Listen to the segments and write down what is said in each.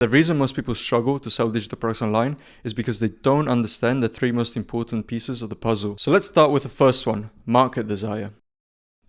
The reason most people struggle to sell digital products online is because they don't understand the three most important pieces of the puzzle. So let's start with the first one, market desire.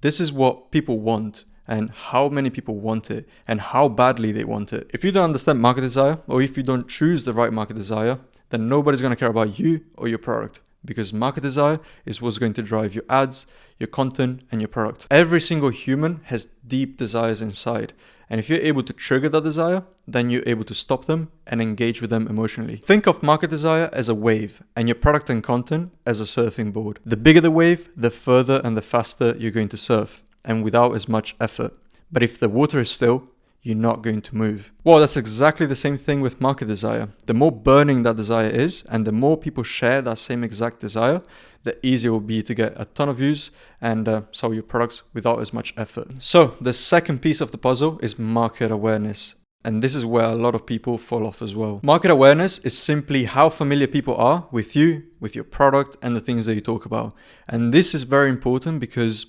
This is what people want and how many people want it and how badly they want it. If you don't understand market desire, or if you don't choose the right market desire, then nobody's going to care about you or your product, because market desire is what's going to drive your ads, your content, and your product. Every single human has deep desires inside. And if you're able to trigger that desire, then you're able to stop them and engage with them emotionally. Think of market desire as a wave and your product and content as a surfing board. The bigger the wave, the further and the faster you're going to surf, and without as much effort. But if the water is still, you're not going to move. Well, that's exactly the same thing with market desire. The more burning that desire is, and the more people share that same exact desire, the easier it will be to get a ton of views and sell your products without as much effort. So the second piece of the puzzle is market awareness. And this is where a lot of people fall off as well. Market awareness is simply how familiar people are with you, with your product, and the things that you talk about. And this is very important because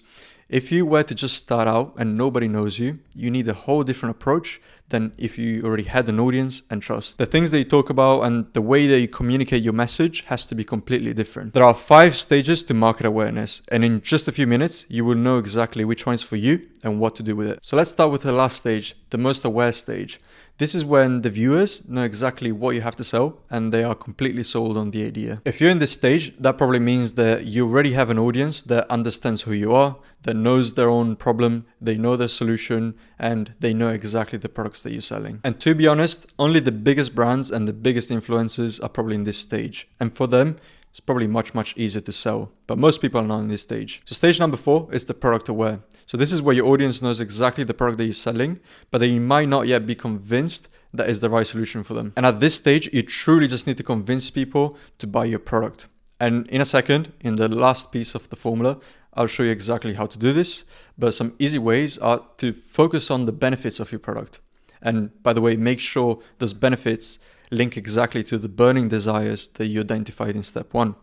if you were to just start out and nobody knows you, you need a whole different approach than if you already had an audience and trust. The things that you talk about and the way that you communicate your message has to be completely different. There are 5 stages to market awareness, and in just a few minutes, you will know exactly which one is for you and what to do with it. So let's start with the last stage, the most aware stage. This is when the viewers know exactly what you have to sell and they are completely sold on the idea. If you're in this stage, that probably means that you already have an audience that understands who you are, that knows their own problem, they know their solution, and they know exactly the products that you're selling. And to be honest, only the biggest brands and the biggest influencers are probably in this stage. And for them, it's probably much easier to sell, but most people are not in this stage. So stage number 4 is the product aware. So this is where your audience knows exactly the product that you're selling, but they might not yet be convinced that is the right solution for them. And at this stage, you truly just need to convince people to buy your product. And in a second, in the last piece of the formula, I'll show you exactly how to do this, but some easy ways are to focus on the benefits of your product. And by the way, make sure those benefits link exactly to the burning desires that you identified in step 1.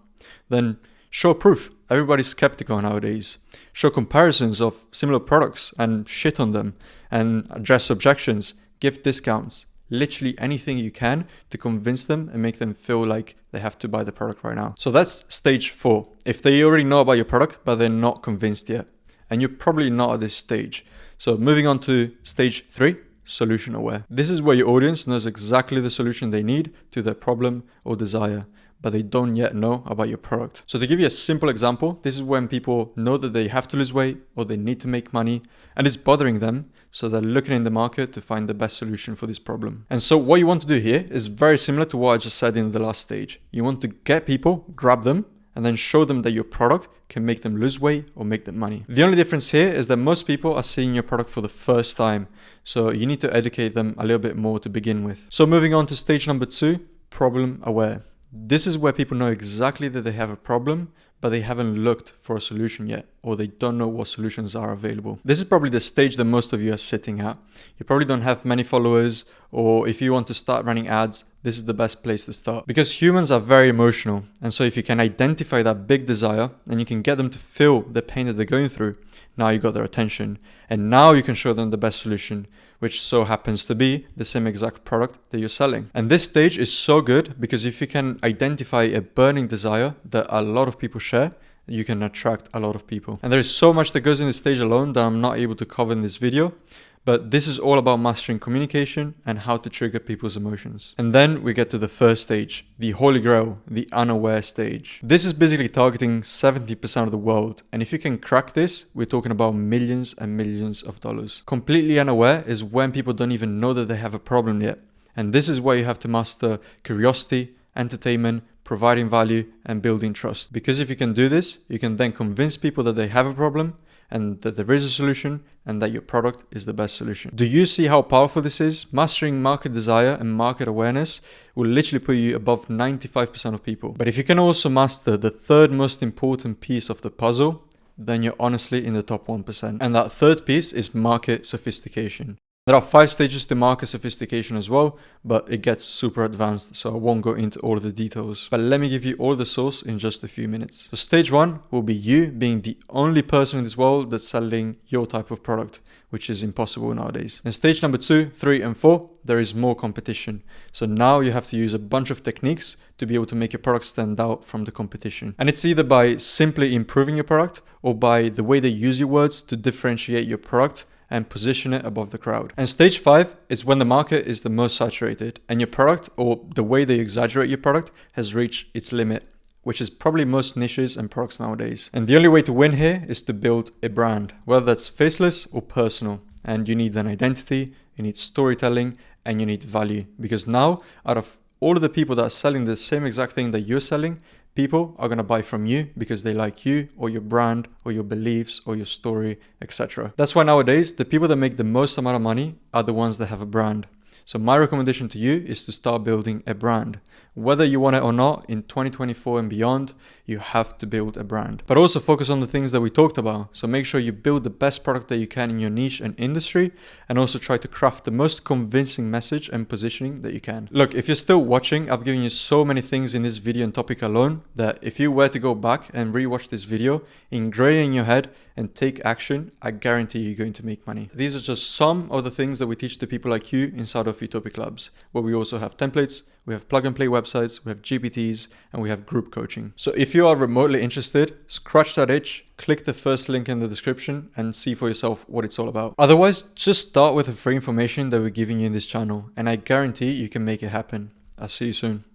Then show proof. Everybody's skeptical nowadays. Show comparisons of similar products and shit on them, and address objections, give discounts, literally anything you can to convince them and make them feel like they have to buy the product right now. So that's stage 4. If they already know about your product, but they're not convinced yet, and you're probably not at this stage. So moving on to stage 3, solution aware. This is where your audience knows exactly the solution they need to their problem or desire, but they don't yet know about your product. So to give you a simple example, this is when people know that they have to lose weight or they need to make money and it's bothering them. So they're looking in the market to find the best solution for this problem. And so what you want to do here is very similar to what I just said in the last stage. You want to get people, grab them, and then show them that your product can make them lose weight or make them money. The only difference here is that most people are seeing your product for the first time. So you need to educate them a little bit more to begin with. So moving on to stage number 2, problem aware. This is where people know exactly that they have a problem, but they haven't looked for a solution yet, or they don't know what solutions are available. This is probably the stage that most of you are sitting at. You probably don't have many followers, or if you want to start running ads, this is the best place to start. Because humans are very emotional, and so if you can identify that big desire and you can get them to feel the pain that they're going through, now you got their attention. And now you can show them the best solution, which so happens to be the same exact product that you're selling. And this stage is so good because if you can identify a burning desire that a lot of people share, you can attract a lot of people. And there is so much that goes in this stage alone that I'm not able to cover in this video. But this is all about mastering communication and how to trigger people's emotions. And then we get to the first stage, the holy grail, the unaware stage. This is basically targeting 70% of the world. And if you can crack this, we're talking about millions and millions of dollars. Completely unaware is when people don't even know that they have a problem yet. And this is where you have to master curiosity, entertainment, providing value, and building trust. Because if you can do this, you can then convince people that they have a problem and that there is a solution and that your product is the best solution. Do you see how powerful this is? Mastering market desire and market awareness will literally put you above 95% of people. But if you can also master the third most important piece of the puzzle, then you're honestly in the top 1%. And that third piece is market sophistication. There are 5 stages to market sophistication as well, but it gets super advanced, so I won't go into all the details. But let me give you all the source in just a few minutes. So stage 1 will be you being the only person in this world that's selling your type of product, which is impossible nowadays. In stage number 2, 3, and 4, there is more competition. So now you have to use a bunch of techniques to be able to make your product stand out from the competition. And it's either by simply improving your product or by the way they use your words to differentiate your product and position it above the crowd. And stage 5 is when the market is the most saturated and your product, or the way they exaggerate your product, has reached its limit, which is probably most niches and products nowadays. And the only way to win here is to build a brand, whether that's faceless or personal. And you need an identity, you need storytelling, and you need value. Because now, out of all of the people that are selling the same exact thing that you're selling, people are going to buy from you because they like you or your brand or your beliefs or your story, etc. That's why nowadays, the people that make the most amount of money are the ones that have a brand. So my recommendation to you is to start building a brand. Whether you want it or not, in 2024 and beyond, you have to build a brand. But also focus on the things that we talked about. So make sure you build the best product that you can in your niche and industry, and also try to craft the most convincing message and positioning that you can. Look, if you're still watching, I've given you so many things in this video and topic alone that if you were to go back and rewatch this video, ingrain in your head and take action, I guarantee you're going to make money. These are just some of the things that we teach to people like you inside of Utopic Labs, where we also have templates, we have plug and play websites, we have GPTs, and we have group coaching. So if you are remotely interested, scratch that itch, click the first link in the description and see for yourself what it's all about. Otherwise, just start with the free information that we're giving you in this channel, and I guarantee you can make it happen. I'll see you soon.